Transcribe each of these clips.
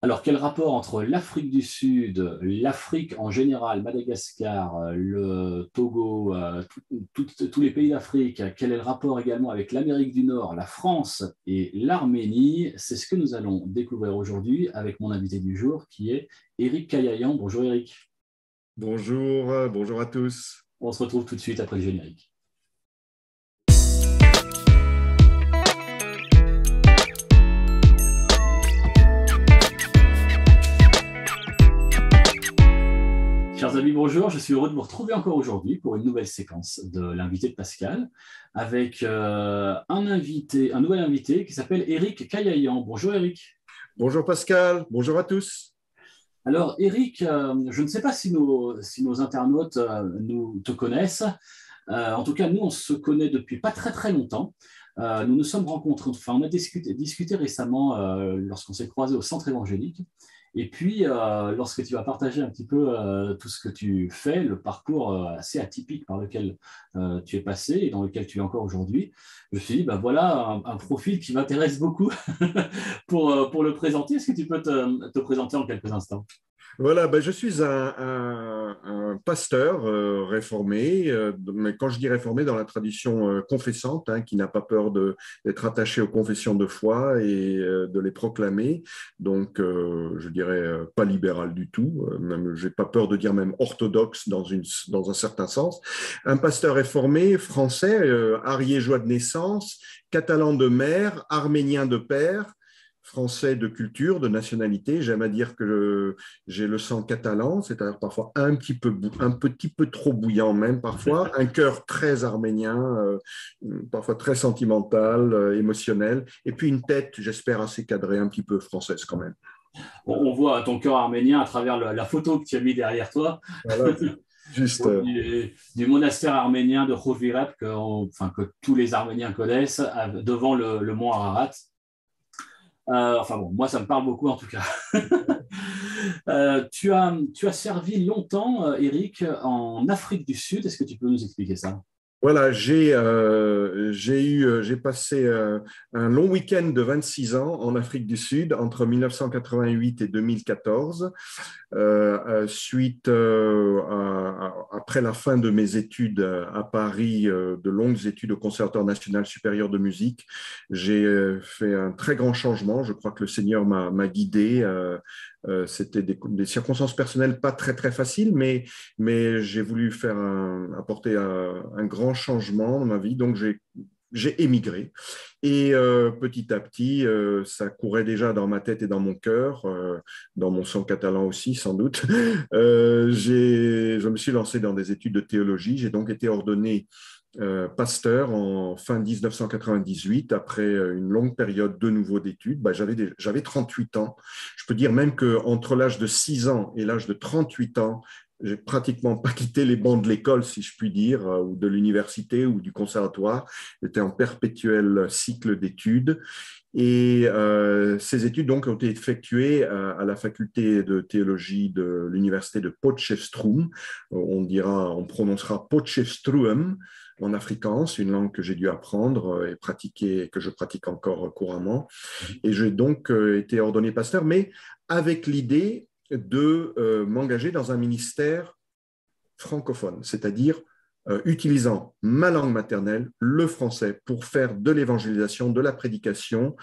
Alors, quel rapport entre l'Afrique du Sud, l'Afrique en général, Madagascar, le Togo, tous les pays d'Afrique, quel est le rapport également avec l'Amérique du Nord, la France et l'Arménie? C'est ce que nous allons découvrir aujourd'hui avec mon invité du jour qui est Éric Kayayant. Bonjour Éric. Bonjour, bonjour à tous. On se retrouve tout de suite après le générique. Chers amis, bonjour. Je suis heureux de vous retrouver encore aujourd'hui pour une nouvelle séquence de l'invité de Pascal avec un nouvel invité qui s'appelle Éric Kayayant. Bonjour Éric. Bonjour Pascal, bonjour à tous. Alors Éric, je ne sais pas si nos internautes nous te connaissent. En tout cas, nous, on se connaît depuis pas très très longtemps. Nous nous sommes rencontrés, enfin, on a discuté récemment lorsqu'on s'est croisés au centre évangélique. Et puis, lorsque tu vas partager un petit peu tout ce que tu fais, le parcours assez atypique par lequel tu es passé et dans lequel tu es encore aujourd'hui, je me suis dit, bah, voilà un profil qui m'intéresse beaucoup pour le présenter. Est-ce que tu peux te présenter en quelques instants? Voilà, ben, je suis un pasteur réformé, mais quand je dis réformé, dans la tradition confessante, hein, qui n'a pas peur d'être attaché aux confessions de foi et de les proclamer. Donc, je dirais pas libéral du tout, même j'ai pas peur de dire même orthodoxe dans un certain sens. Un pasteur réformé, français, ariégeois de naissance, catalan de mère, arménien de père, français de culture, de nationalité. J'aime à dire que j'ai le sang catalan, c'est-à-dire parfois un petit peu trop bouillant même parfois, un cœur très arménien, parfois très sentimental, émotionnel, et puis une tête, j'espère, assez cadrée, un petit peu française quand même. On voit ton cœur arménien à travers la photo que tu as mis derrière toi. Voilà, juste. Du monastère arménien de Khovirab que tous les Arméniens connaissent devant le mont Ararat. Enfin bon, moi ça me parle beaucoup en tout cas. Tu as servi longtemps, Éric, en Afrique du Sud. Est-ce que tu peux nous expliquer ça? Voilà, j'ai passé un long week-end de 26 ans en Afrique du Sud entre 1988 et 2014, après la fin de mes études à Paris, de longues études au Conservatoire national supérieur de musique. J'ai fait un très grand changement. Je crois que le Seigneur m'a guidé. C'était des circonstances personnelles pas très très faciles, mais j'ai voulu apporter un grand changement dans ma vie, donc j'ai émigré. Et petit à petit, ça courait déjà dans ma tête et dans mon cœur, dans mon sang catalan aussi, sans doute. Je me suis lancé dans des études de théologie. J'ai donc été ordonné pasteur en fin 1998, après une longue période de nouveau d'études. J'avais 38 ans. Je peux dire même qu'entre l'âge de 6 ans et l'âge de 38 ans, j'ai pratiquement pas quitté les bancs de l'école, si je puis dire, ou de l'université ou du conservatoire. J'étais en perpétuel cycle d'études. Et ces études donc ont été effectuées à la faculté de théologie de l'université de Potchefstroom. On prononcera Potchefstroom en afrikaans, une langue que j'ai dû apprendre et pratiquer, que je pratique encore couramment. Et j'ai donc été ordonné pasteur, mais avec l'idée de m'engager dans un ministère francophone, c'est-à-dire utilisant ma langue maternelle, le français, pour faire de l'évangélisation, de la prédication,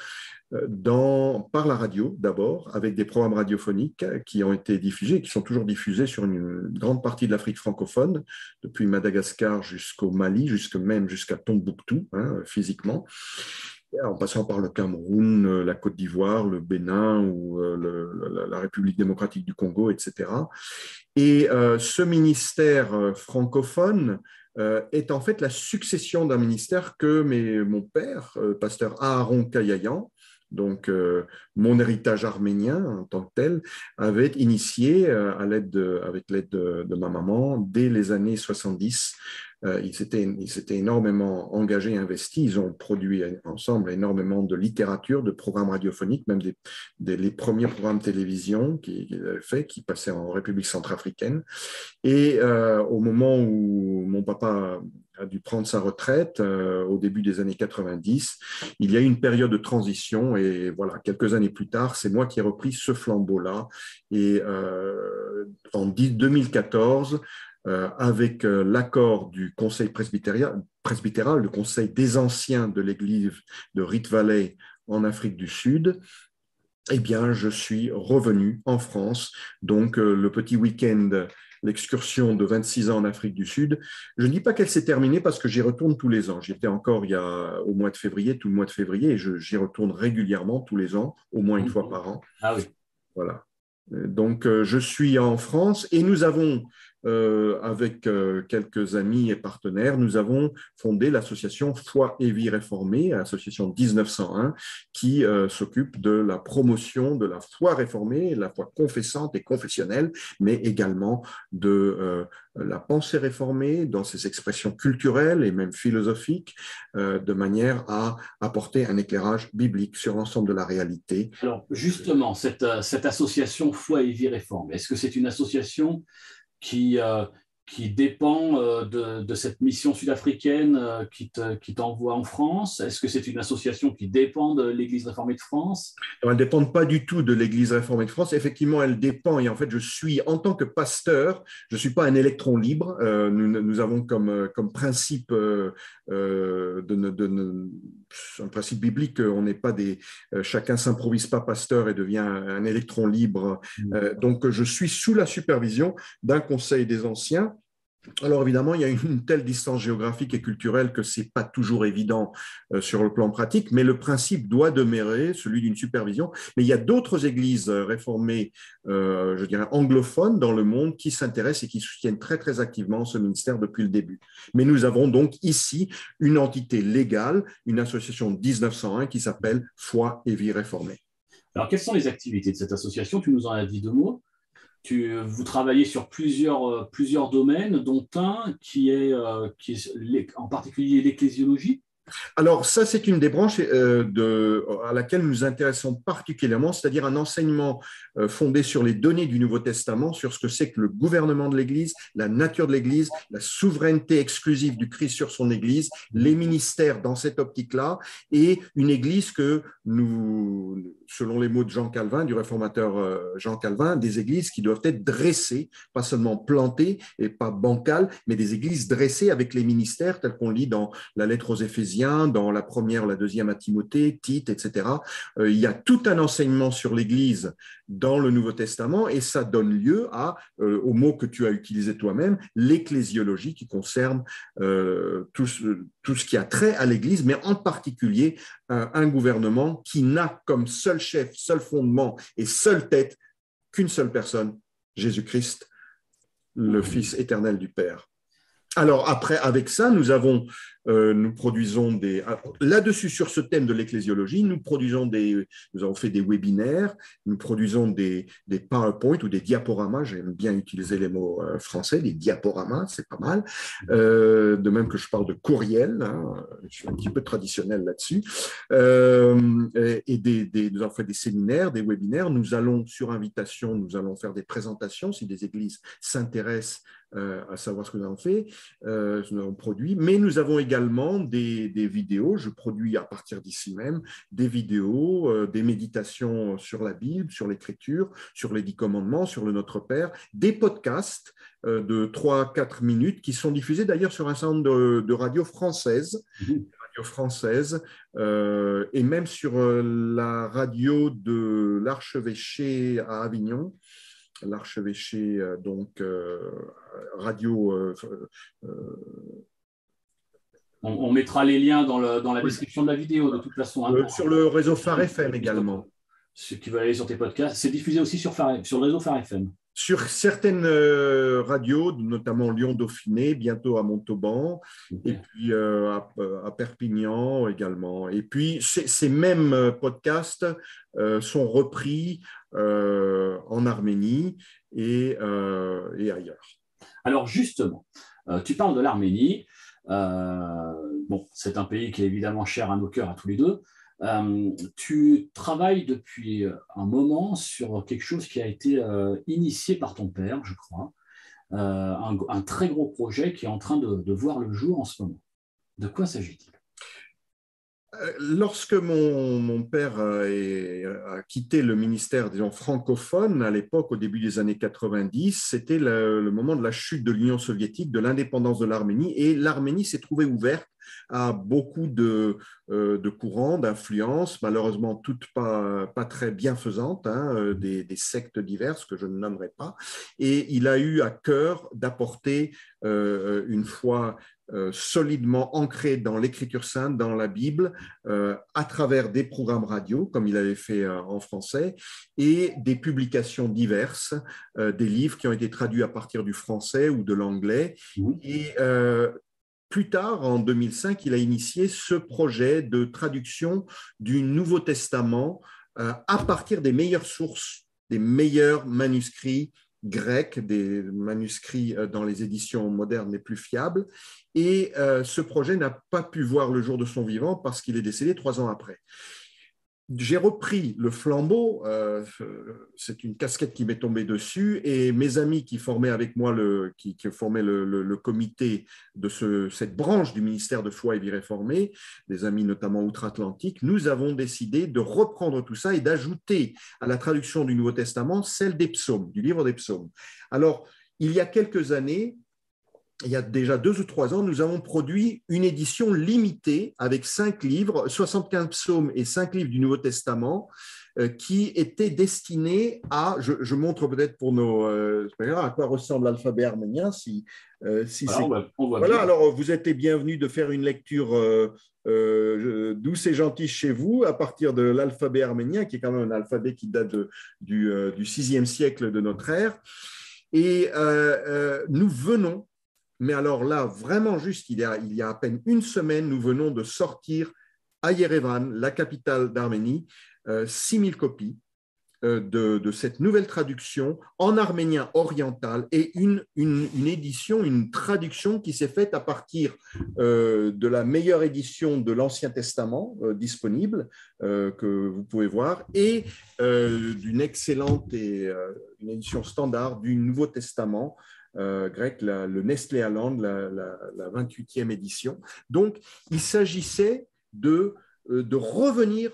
par la radio d'abord, avec des programmes radiophoniques qui ont été diffusés, qui sont toujours diffusés sur une grande partie de l'Afrique francophone, depuis Madagascar jusqu'au Mali, jusqu'à Tombouctou, hein, physiquement, en passant par le Cameroun, la Côte d'Ivoire, le Bénin ou la République démocratique du Congo, etc. Et ce ministère francophone est en fait la succession d'un ministère que mon père, pasteur Aaron Kayayant, donc mon héritage arménien en tant que tel, avait initié avec l'aide de ma maman dès les années 70. Ils s'étaient énormément engagés et investis. Ils ont produit ensemble énormément de littérature, de programmes radiophoniques, même les premiers programmes de télévision qu'ils avaient fait, qui passaient en République centrafricaine. Et au moment où mon papa a dû prendre sa retraite au début des années 90. Il y a eu une période de transition et voilà, quelques années plus tard, c'est moi qui ai repris ce flambeau-là. Et en 2014, avec l'accord du Conseil presbytéral, le Conseil des anciens de l'Église de Rift Valley en Afrique du Sud, eh bien, je suis revenu en France. Donc, le petit week-end, l'excursion de 26 ans en Afrique du Sud, je ne dis pas qu'elle s'est terminée parce que j'y retourne tous les ans. J'y étais encore au mois de février, tout le mois de février, et j'y retourne régulièrement tous les ans, au moins une fois par an. Ah oui. Voilà. Donc, je suis en France et nous avons, avec quelques amis et partenaires, nous avons fondé l'association Foi et Vie Réformée, l'association 1901, qui s'occupe de la promotion de la foi réformée, la foi confessante et confessionnelle, mais également de la pensée réformée dans ses expressions culturelles et même philosophiques, de manière à apporter un éclairage biblique sur l'ensemble de la réalité. Alors, justement, cette association Foi et Vie Réformée, est-ce que c'est une association qui, qui dépend de cette mission sud-africaine qui t'envoie en France? Est-ce que c'est une association qui dépend de l'Église réformée de France? Alors, elles ne dépendent pas du tout de l'Église réformée de France. Effectivement, elle dépend. Et en fait, je suis, en tant que pasteur, je ne suis pas un électron libre. Nous avons comme principe, un principe biblique, on n'est pas des. Chacun s'improvise pas pasteur et devient un électron libre. Donc, je suis sous la supervision d'un conseil des anciens. Alors évidemment, il y a une telle distance géographique et culturelle que ce n'est pas toujours évident sur le plan pratique, mais le principe doit demeurer celui d'une supervision. Mais il y a d'autres églises réformées, je dirais anglophones dans le monde qui s'intéressent et qui soutiennent très très activement ce ministère depuis le début. Mais nous avons donc ici une entité légale, une association 1901 qui s'appelle Foi et Vie Réformée. Alors, quelles sont les activités de cette association? Tu nous en as dit deux mots. Vous travaillez sur plusieurs domaines, dont un qui est en particulier l'ecclésiologie. Alors, ça, c'est une des branches à laquelle nous nous intéressons particulièrement, c'est-à-dire un enseignement fondé sur les données du Nouveau Testament, sur ce que c'est que le gouvernement de l'Église, la nature de l'Église, la souveraineté exclusive du Christ sur son Église, les ministères dans cette optique-là, et une Église que nous, selon les mots de Jean Calvin, du réformateur Jean Calvin, des églises qui doivent être dressées, pas seulement plantées et pas bancales, mais des églises dressées avec les ministères tels qu'on lit dans la lettre aux Éphésiens, dans la première, la deuxième à Timothée, Tite, etc. Il y a tout un enseignement sur l'Église dans le Nouveau Testament et ça donne lieu au mot que tu as utilisé toi-même, l'ecclésiologie qui concerne tout ce qui a trait à l'Église, mais en particulier un gouvernement qui n'a comme seul chef, seul fondement et seule tête qu'une seule personne, Jésus-Christ, le Fils éternel du Père. Alors après, avec ça, nous produisons là-dessus sur ce thème de l'ecclésiologie, nous avons fait des webinaires, nous produisons des PowerPoint ou des diaporamas, j'aime bien utiliser les mots français, des diaporamas, c'est pas mal, de même que je parle de courriel, hein, je suis un petit peu traditionnel là-dessus, nous avons fait des séminaires, des webinaires, nous allons sur invitation, nous allons faire des présentations si des églises s'intéressent à savoir ce que nous avons fait, nous avons produit, mais nous avons également des vidéos, je produis à partir d'ici même des vidéos, des méditations sur la Bible, sur l'Écriture, sur les 10 commandements, sur le Notre Père, des podcasts de 3 à 4 minutes qui sont diffusés d'ailleurs sur un certain nombre de radios françaises, et même sur la radio de l'Archevêché à Avignon, l'archevêché, radio. On mettra les liens dans la description de la vidéo, de toute façon. Hein, sur le réseau Phare FM également. Ceux qui veulent aller sur tes podcasts, c'est diffusé aussi sur le réseau Phare FM. Sur certaines radios, notamment Lyon-Dauphiné, bientôt à Montauban, et puis à Perpignan également. Et puis, ces mêmes podcasts sont repris en Arménie et ailleurs. Alors justement, tu parles de l'Arménie. Bon, c'est un pays qui est évidemment cher à nos cœurs à tous les deux. Tu travailles depuis un moment sur quelque chose qui a été initié par ton père, je crois, un très gros projet qui est en train de voir le jour en ce moment. De quoi s'agit-il? Lorsque mon père a quitté le ministère, disons, francophone, à l'époque, au début des années 90, c'était le moment de la chute de l'Union soviétique, de l'indépendance de l'Arménie, et l'Arménie s'est trouvée ouverte à beaucoup de courants, d'influences, malheureusement toutes pas très bienfaisantes, hein, des sectes diverses que je ne nommerai pas, et il a eu à cœur d'apporter une foi solidement ancré dans l'Écriture sainte, dans la Bible, à travers des programmes radio, comme il avait fait en français, et des publications diverses, des livres qui ont été traduits à partir du français ou de l'anglais. Et plus tard, en 2005, il a initié ce projet de traduction du Nouveau Testament à partir des meilleures sources, des meilleurs manuscrits grecs, des manuscrits dans les éditions modernes les plus fiables. Et ce projet n'a pas pu voir le jour de son vivant parce qu'il est décédé 3 ans après. J'ai repris le flambeau, c'est une casquette qui m'est tombée dessus, et mes amis qui formaient avec moi qui formaient le comité de cette branche du ministère de foi et vie réformée, des amis notamment outre-Atlantique, nous avons décidé de reprendre tout ça et d'ajouter à la traduction du Nouveau Testament celle des psaumes, du livre des psaumes. Alors, il y a quelques années, il y a déjà 2 ou 3 ans, nous avons produit une édition limitée avec 5 livres, 75 psaumes et 5 livres du Nouveau Testament qui étaient destinés à, je montre peut-être pour nos à quoi ressemble l'alphabet arménien. Voilà, on voit voilà, bien. alors vous êtes les bienvenus de faire une lecture douce et gentille chez vous à partir de l'alphabet arménien, qui est quand même un alphabet qui date du 6e siècle de notre ère. Et nous venons, mais alors là, vraiment juste, il y a à peine une semaine, nous venons de sortir à Yerevan, la capitale d'Arménie, 6000 copies de cette nouvelle traduction en arménien oriental et une édition, une traduction qui s'est faite à partir de la meilleure édition de l'Ancien Testament disponible, que vous pouvez voir, et d'une excellente une édition standard du Nouveau Testament grec, le Nestlé Aland, la 28e édition. Donc, il s'agissait de revenir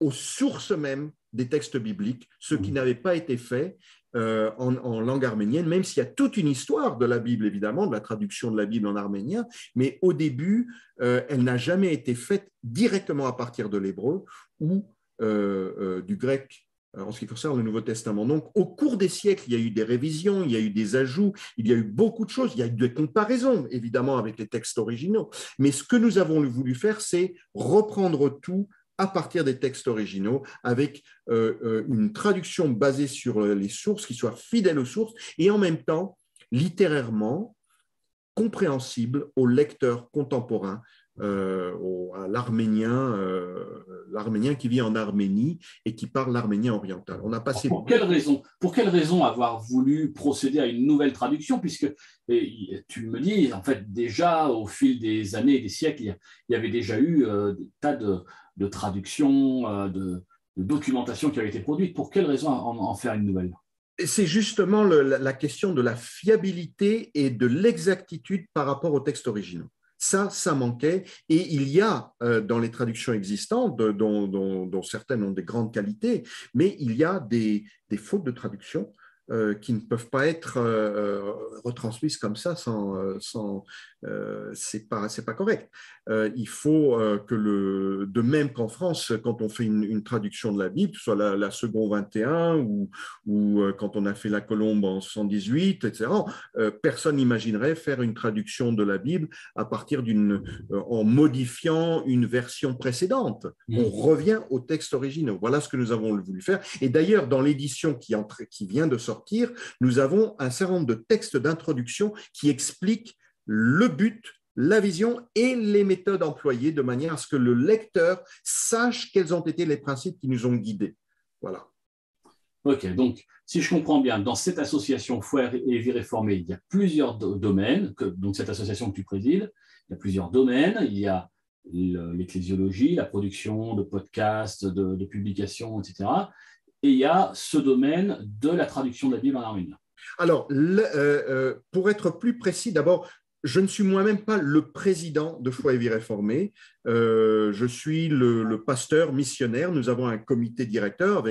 aux sources mêmes des textes bibliques, ce qui n'avait pas été fait en langue arménienne, même s'il y a toute une histoire de la Bible, évidemment, de la traduction de la Bible en arménien, mais au début, elle n'a jamais été faite directement à partir de l'hébreu ou du grec en ce qui concerne le Nouveau Testament. Donc, au cours des siècles, il y a eu des révisions, il y a eu des ajouts, il y a eu beaucoup de choses, il y a eu des comparaisons, évidemment, avec les textes originaux. Mais ce que nous avons voulu faire, c'est reprendre tout à partir des textes originaux, avec une traduction basée sur les sources, qui soit fidèle aux sources, et en même temps, littérairement, compréhensible aux lecteurs contemporains, à l'arménien qui vit en Arménie et qui parle l'arménien oriental. On a passé... Pour quelle raison avoir voulu procéder à une nouvelle traduction, puisque tu me dis, en fait, déjà au fil des années et des siècles, il y avait déjà eu des tas de traductions, de documentation qui avait été produite. Pour quelle raison en faire une nouvelle? C'est justement la question de la fiabilité et de l'exactitude par rapport aux textes originaux. Ça manquait, et il y a dans les traductions existantes, dont certaines ont des grandes qualités, mais il y a des fautes de traduction qui ne peuvent pas être retransmises comme ça c'est pas correct. Il faut de même qu'en France, quand on fait une traduction de la Bible, que ce soit la Seconde 21 ou quand on a fait la Colombe en 78, etc., personne n'imaginerait faire une traduction de la Bible à partir en modifiant une version précédente. On revient au texte original. Voilà ce que nous avons voulu faire. Et d'ailleurs, dans l'édition qui vient de sortir, nous avons un certain nombre de textes d'introduction qui expliquent le but, la vision et les méthodes employées de manière à ce que le lecteur sache quels ont été les principes qui nous ont guidés. Voilà. Ok, donc si je comprends bien, dans cette association Foi et Vie Réformée, il y a plusieurs domaines, donc cette association que tu présides, il y a plusieurs domaines, il y a l'ecclésiologie, la production de podcasts, de publications, etc. Et il y a ce domaine de la traduction de la Bible en arménien. Alors, pour être plus précis, d'abord, je ne suis moi-même pas le président de Foi et Vie Réformée. Je suis le pasteur missionnaire. Nous avons un comité directeur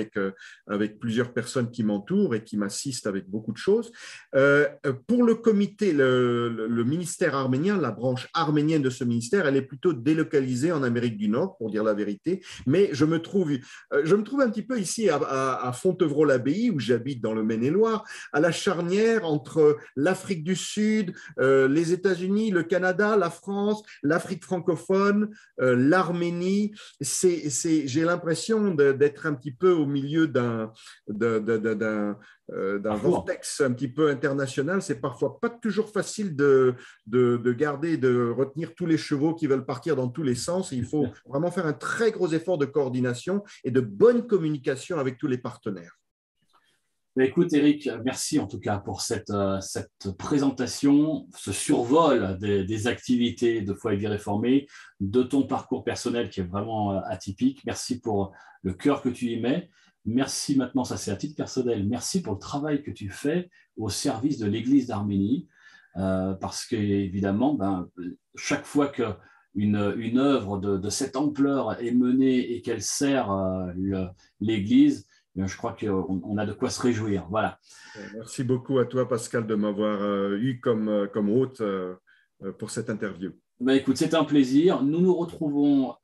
avec plusieurs personnes qui m'entourent et qui m'assistent avec beaucoup de choses. Pour le comité, le ministère arménien, la branche arménienne de ce ministère, elle est plutôt délocalisée en Amérique du Nord, pour dire la vérité. Mais je me trouve un petit peu ici à Fontevraud-l'Abbaye, où j'habite dans le Maine-et-Loire, à la charnière entre l'Afrique du Sud, les États-Unis, le Canada, la France, l'Afrique francophone, l'Arménie. J'ai l'impression d'être un petit peu au milieu d'un vortex un petit peu international. C'est parfois pas toujours facile de garder, de retenir tous les chevaux qui veulent partir dans tous les sens. Il faut vraiment faire un très gros effort de coordination et de bonne communication avec tous les partenaires. Écoute, Eric, merci en tout cas pour cette présentation, ce survol des activités de Foi et Vie Réformée, de ton parcours personnel qui est vraiment atypique. Merci pour le cœur que tu y mets. Merci maintenant, ça c'est à titre personnel, merci pour le travail que tu fais au service de l'Église d'Arménie, parce qu'évidemment, chaque fois qu'une œuvre de cette ampleur est menée et qu'elle sert l'Église, je crois qu'on a de quoi se réjouir. Voilà. Merci beaucoup à toi, Pascal, de m'avoir eu comme hôte pour cette interview. Écoute, c'est un plaisir. Nous nous retrouvons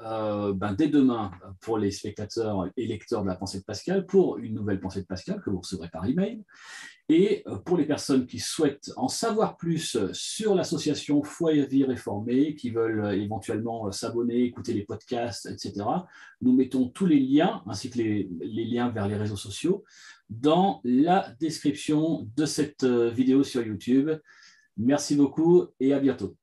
dès demain pour les spectateurs et lecteurs de la Pensée de Pascal pour une nouvelle Pensée de Pascal que vous recevrez par email. Et pour les personnes qui souhaitent en savoir plus sur l'association Foi et Vie Réformée, qui veulent éventuellement s'abonner, écouter les podcasts, etc., nous mettons tous les liens, ainsi que les liens vers les réseaux sociaux, dans la description de cette vidéo sur YouTube. Merci beaucoup et à bientôt.